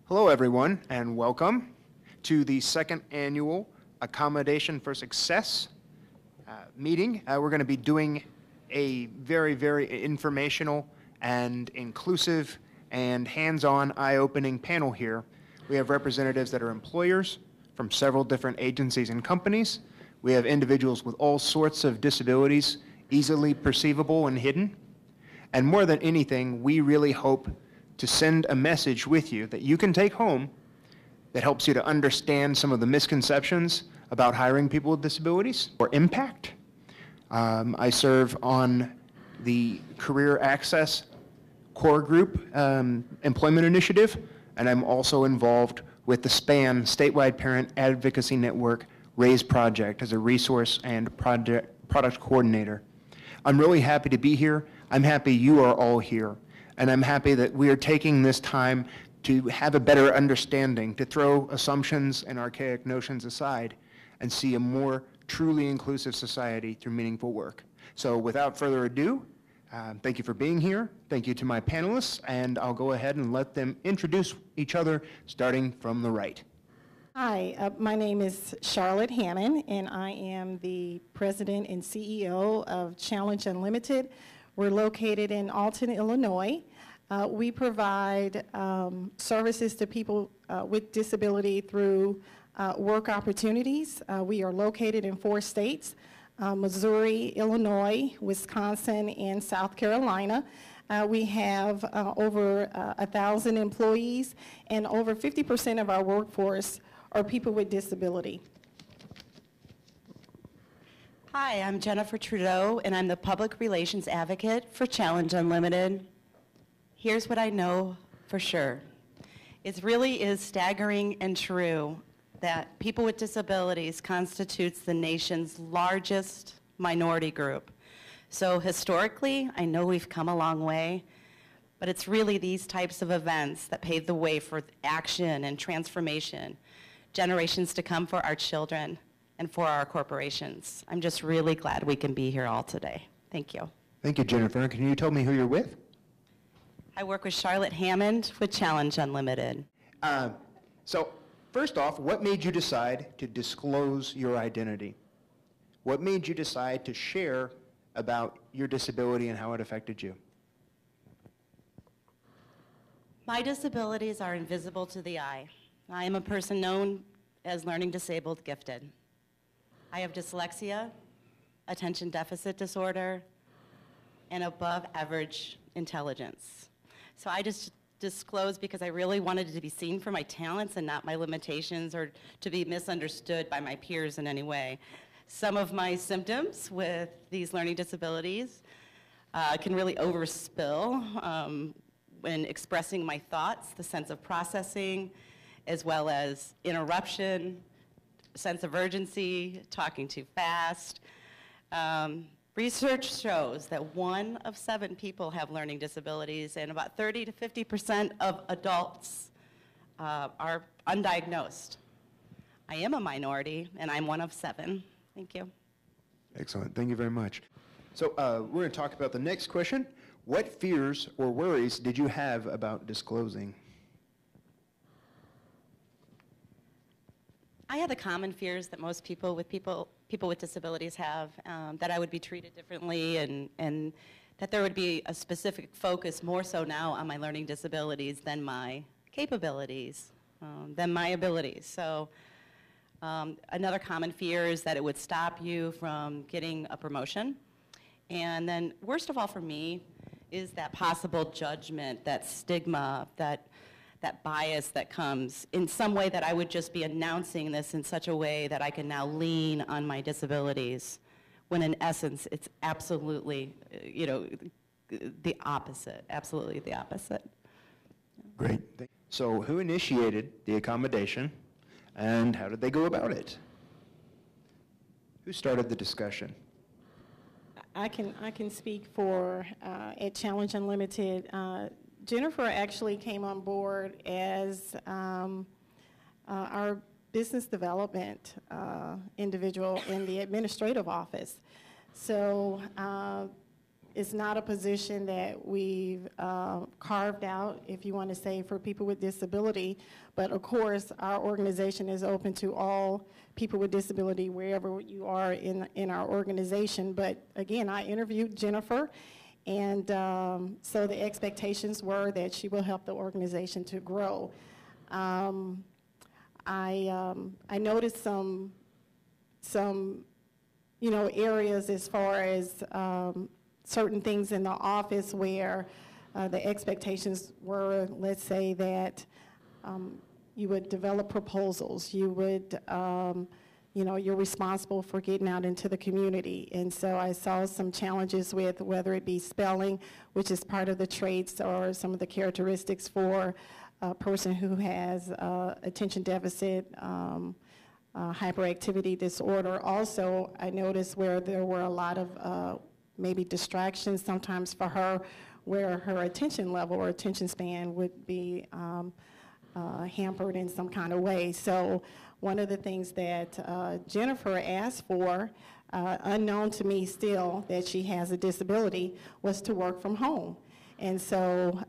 Hello, everyone, and welcome to the second annual Accommodation for Success meeting. We're going to be doing a very, very informational and inclusive and hands-on, eye-opening panel here. We have representatives that are employers from several different agencies and companies. We have individuals with all sorts of disabilities, easily perceivable and hidden. And more than anything, we really hope to send a message with you that you can take home that helps you to understand some of the misconceptions about hiring people with disabilities or impact. I serve on the Career Access Core Group Employment Initiative, and I'm also involved with the SPAN Statewide Parent Advocacy Network RAISE project as a resource and product coordinator. I'm really happy to be here. I'm happy you are all here. And I'm happy that we are taking this time to have a better understanding, to throw assumptions and archaic notions aside and see a more truly inclusive society through meaningful work. So without further ado, thank you for being here. Thank you to my panelists, and I'll go ahead and let them introduce each other, starting from the right. Hi, my name is Charlotte Hammond, and I am the president and CEO of Challenge Unlimited. We're located in Alton, Illinois. We provide services to people with disability through work opportunities. We are located in 4 states, Missouri, Illinois, Wisconsin, and South Carolina. We have over 1,000 employees, and over 50% of our workforce are people with disability. Hi, I'm Jennifer Trudeau, and I'm the Public Relations Advocate for Challenge Unlimited. Here's what I know for sure. It really is staggering and true that people with disabilities constitutes the nation's largest minority group. So historically, I know we've come a long way, but it's really these types of events that pave the way for action and transformation, generations to come for our children and for our corporations. I'm just really glad we can be here all today. Thank you. Thank you, Jennifer. Can you tell me who you're with? I work with Charlotte Hammond with Challenge Unlimited. So first off, what made you decide to disclose your identity? What made you decide to share about your disability and how it affected you? My disabilities are invisible to the eye. I am a person known as learning disabled gifted. I have dyslexia, attention deficit disorder, and above average intelligence. So I just disclosed because I really wanted to be seen for my talents and not my limitations, or to be misunderstood by my peers in any way. Some of my symptoms with these learning disabilities can really overspill when expressing my thoughts, the sense of processing, as well as interruption, sense of urgency, talking too fast. Research shows that 1 of 7 people have learning disabilities, and about 30 to 50% of adults are undiagnosed. I am a minority, and I'm 1 of 7. Thank you. Excellent. Thank you very much. So we're going to talk about the next question. What fears or worries did you have about disclosing? I had the common fears that most people with disabilities have, that I would be treated differently, and that there would be a specific focus more so now on my learning disabilities than my capabilities, than my abilities. So another common fear is that it would stop you from getting a promotion. And then worst of all for me is that possible judgment, that stigma, that bias that comes in some way, that I would just be announcing this in such a way that I can now lean on my disabilities, when in essence it's absolutely, the opposite, absolutely the opposite. Great. So who initiated the accommodation, and how did they go about it? Who started the discussion? I can speak for at Challenge Unlimited. Jennifer actually came on board as our business development individual in the administrative office. So It's not a position that we've carved out, if you want to say, for people with disability. But of course, our organization is open to all people with disability wherever you are in our organization. But again, I interviewed Jennifer, and so the expectations were that she will help the organization to grow. I noticed some areas as far as certain things in the office where the expectations were, let's say, that you would develop proposals, you would, you're responsible for getting out into the community. And so I saw some challenges with whether it be spelling, which is part of the traits or some of the characteristics for a person who has attention deficit, hyperactivity disorder. Also, I noticed where there were a lot of maybe distractions sometimes for her, where her attention level or attention span would be hampered in some kind of way. So one of the things that Jennifer asked for, unknown to me still that she has a disability, was to work from home. And so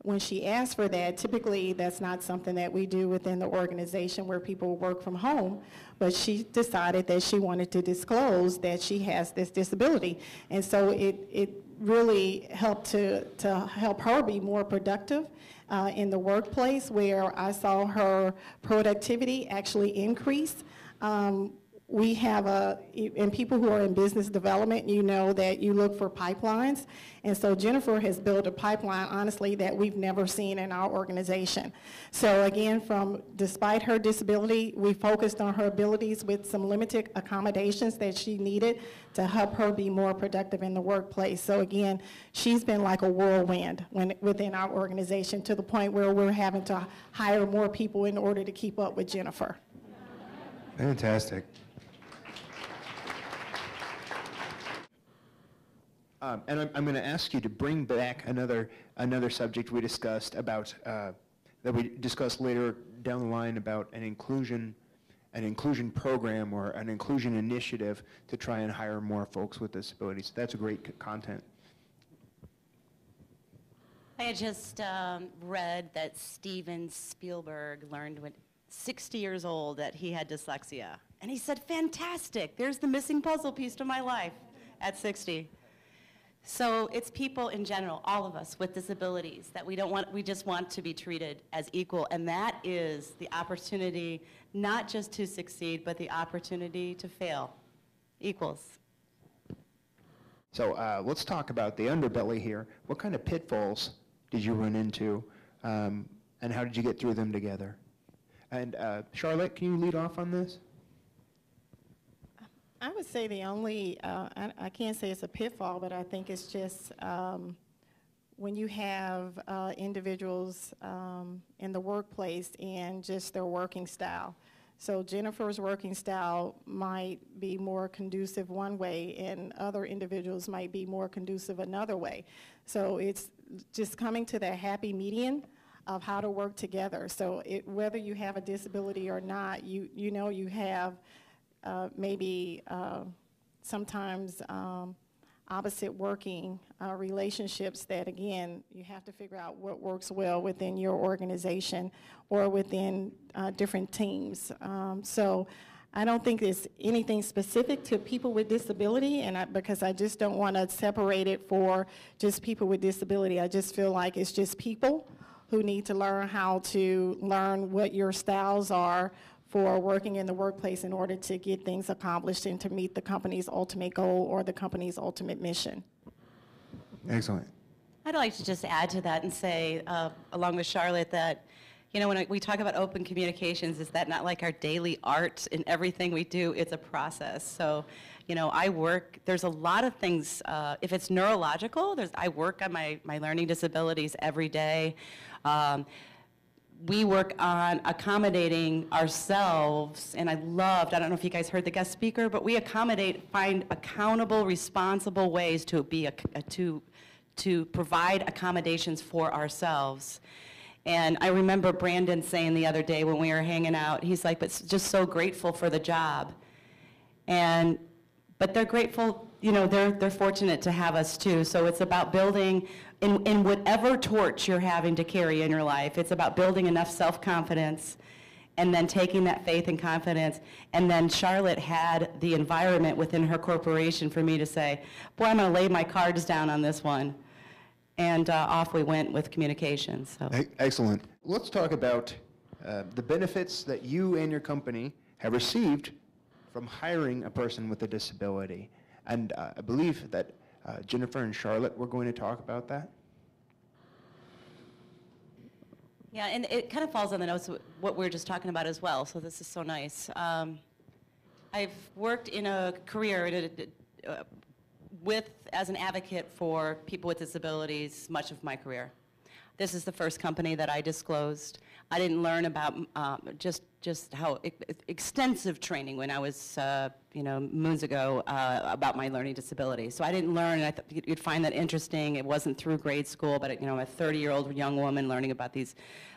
when she asked for that, typically that's not something that we do within the organization where people work from home, but she decided that she wanted to disclose that she has this disability. And so it really helped to help her be more productive in the workplace, where I saw her productivity actually increase. We have and people who are in business development, you know that you look for pipelines. And so Jennifer has built a pipeline, honestly, that we've never seen in our organization. So again, despite her disability, we focused on her abilities with some limited accommodations that she needed to help her be more productive in the workplace. So again, she's been like a whirlwind within our organization, to the point where we're having to hire more people in order to keep up with Jennifer. Fantastic. And I'm going to ask you to bring back another subject we discussed about that we discussed later down the line about an inclusion program or an inclusion initiative to try and hire more folks with disabilities. That's a great content. I had just read that Steven Spielberg learned when 60 years old that he had dyslexia. And he said, fantastic, there's the missing puzzle piece to my life at 60. So it's people in general, all of us with disabilities, that we just want to be treated as equal. And that is the opportunity not just to succeed, but the opportunity to fail. Equals. So let's talk about the underbelly here. What kind of pitfalls did you run into, and how did you get through them together? And Charlotte, can you lead off on this? I would say the only, I can't say it's a pitfall, but I think it's just when you have individuals in the workplace and just their working style. So Jennifer's working style might be more conducive one way, and other individuals might be more conducive another way. So it's just coming to that happy median of how to work together. So whether you have a disability or not, you know you have maybe sometimes opposite working relationships that, again, you have to figure out what works well within your organization or within different teams. So I don't think there's anything specific to people with disability, and because I just don't want to separate it for just people with disability. I just feel like it's just people who need to learn how to learn what your styles are for working in the workplace in order to get things accomplished and to meet the company's ultimate goal or the company's ultimate mission. Excellent. I'd like to just add to that and say, along with Charlotte, that when we talk about open communications, is that not like our daily art in everything we do? It's a process. So, there's a lot of things, if it's neurological, I work on my learning disabilities every day. We work on accommodating ourselves, and I don't know if you guys heard the guest speaker, but we find accountable, responsible ways to provide accommodations for ourselves. And I remember Brandon saying the other day when we were hanging out, he's like, but just so grateful for the job. But they're grateful you know, they're fortunate to have us too. So it's about building, in whatever torch you're having to carry in your life, it's about building enough self-confidence and then taking that faith and confidence. And then Charlotte had the environment within her corporation for me to say, boy, I'm going to lay my cards down on this one. And off we went with communications. So. Excellent. Let's talk about the benefits that you and your company have received from hiring a person with a disability. And I believe that Jennifer and Charlotte were going to talk about that. Yeah, and it kind of falls on the notes of what we were just talking about as well, so this is so nice. I've worked in a career as an advocate for people with disabilities much of my career. This is the first company that I disclosed. I didn't learn about just how extensive training when I was, moons ago about my learning disability. So I didn't learn, and I thought you'd find that interesting. It wasn't through grade school, but I'm a 30-year-old young woman learning about these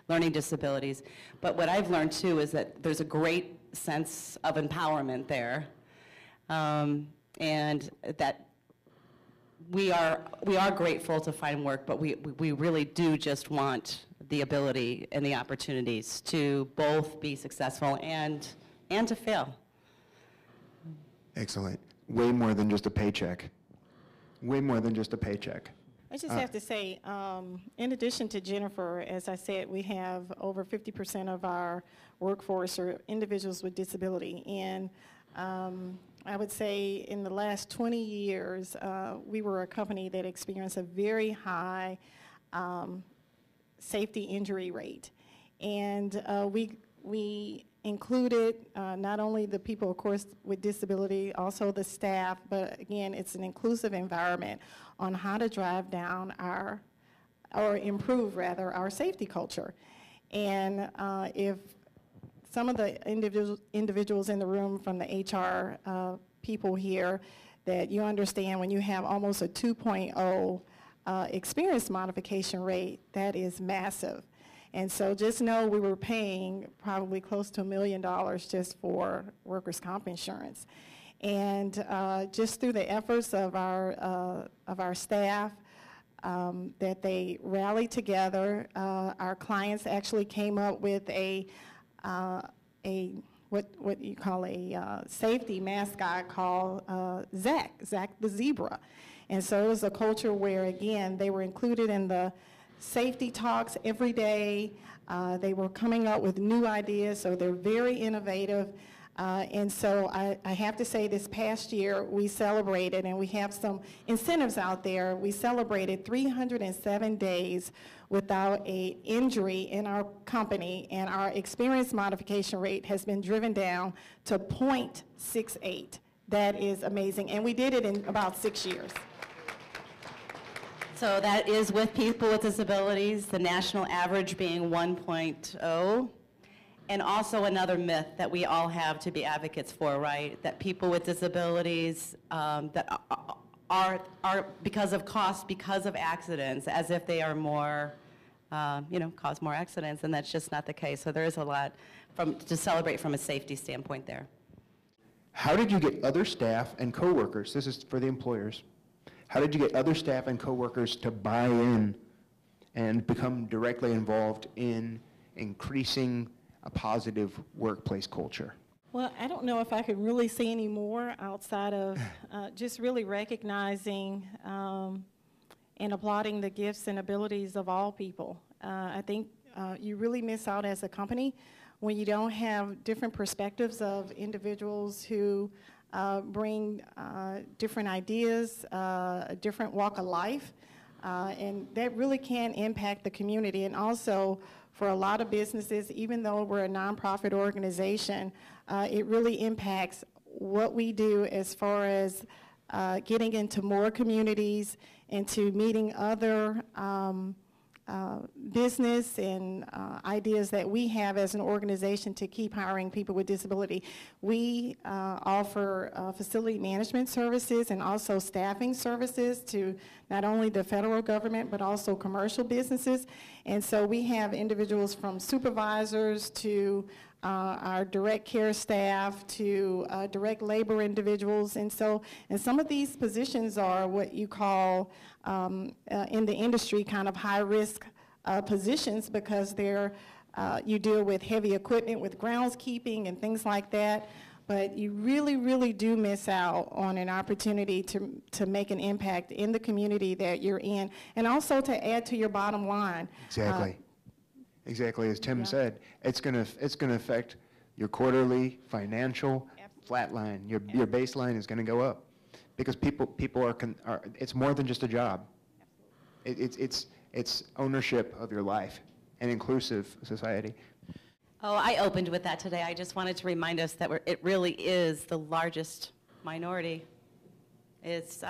learning disabilities. But what I've learned too is that there's a great sense of empowerment there, and that we are grateful to find work, but we really do just want the ability and the opportunities to both be successful and to fail. Excellent. Way more than just a paycheck. Way more than just a paycheck. I just have to say, in addition to Jennifer, as I said, we have over 50% of our workforce are individuals with disability. And I would say in the last 20 years, we were a company that experienced a very high safety injury rate. And we included not only the people, of course, with disability, also the staff, but again, it's an inclusive environment on how to drive down or improve rather, our safety culture. And if some of the individuals in the room from the HR people here, that you understand when you have almost a 2.0 experience modification rate, that is massive. And so just know we were paying probably close to $1 million just for workers' comp insurance. And just through the efforts of our staff, that they rallied together, our clients actually came up with what you call a safety mascot called Zach the zebra. And so it was a culture where, again, they were included in the safety talks every day. They were coming up with new ideas, so they're very innovative. And so I have to say this past year we celebrated, and we have some incentives out there, we celebrated 307 days without an injury in our company, and our experience modification rate has been driven down to 0.68. That is amazing, and we did it in about 6 years. So that is with people with disabilities, the national average being 1.0. And also another myth that we all have to be advocates for, right? That people with disabilities that are because of cost, because of accidents, as if they are more, cause more accidents, and that's just not the case. So there is a lot to celebrate from a safety standpoint there. How did you get other staff and coworkers, this is for the employers, how did you get other staff and coworkers to buy in and become directly involved in increasing a positive workplace culture? Well, I don't know if I could really say any more outside of just really recognizing and applauding the gifts and abilities of all people. I think you really miss out as a company when you don't have different perspectives of individuals who bring different ideas, a different walk of life, and that really can impact the community. And also, for a lot of businesses, even though we're a nonprofit organization, it really impacts what we do as far as getting into more communities, into meeting other business and ideas that we have as an organization to keep hiring people with disability. We offer facility management services and also staffing services to not only the federal government but also commercial businesses. And so we have individuals from supervisors to our direct care staff to direct labor individuals. And some of these positions are what you call in the industry kind of high-risk positions, because you deal with heavy equipment, with groundskeeping and things like that. But you really, really do miss out on an opportunity to make an impact in the community that you're in, and also to add to your bottom line. Exactly. Exactly, as Tim said, it's gonna affect your quarterly financial flat line. Your baseline is gonna go up, because people are it's more than just a job. It's ownership of your life, an inclusive society. Oh, I opened with that today. I just wanted to remind us that it really is the largest minority. It's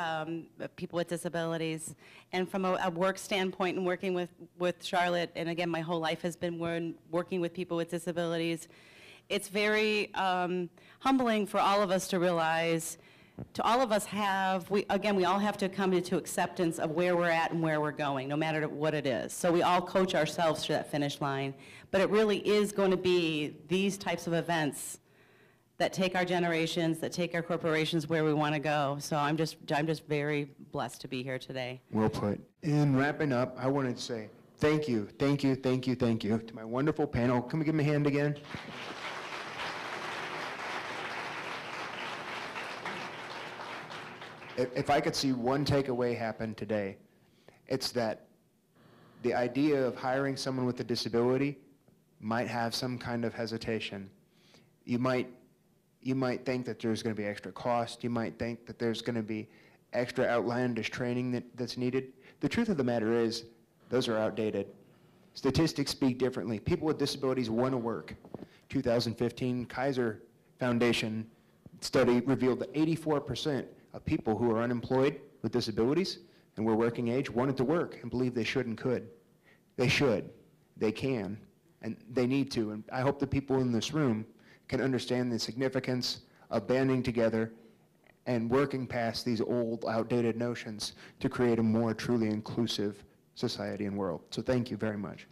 people with disabilities. And from a work standpoint and working with Charlotte, and again, my whole life has been working with people with disabilities, it's very humbling for all of us to realize, we all have to come into acceptance of where we're at and where we're going, no matter what it is. So we all coach ourselves to that finish line. But it really is going to be these types of events that take our generations, that take our corporations where we want to go. So I'm just very blessed to be here today. Well put. In wrapping up, I wanted to say thank you to my wonderful panel. Can we give them a hand again? If I could see one takeaway happen today, it's that the idea of hiring someone with a disability might have some kind of hesitation. You might think that there's going to be extra cost. You might think that there's going to be extra outlandish training that's needed. The truth of the matter is, those are outdated. Statistics speak differently. People with disabilities want to work. 2015 Kaiser Foundation study revealed that 84% of people who are unemployed with disabilities and were working age wanted to work and believed they should and could. They should, they can, and they need to. And I hope the people in this room can understand the significance of banding together and working past these old, outdated notions to create a more truly inclusive society and world. So thank you very much.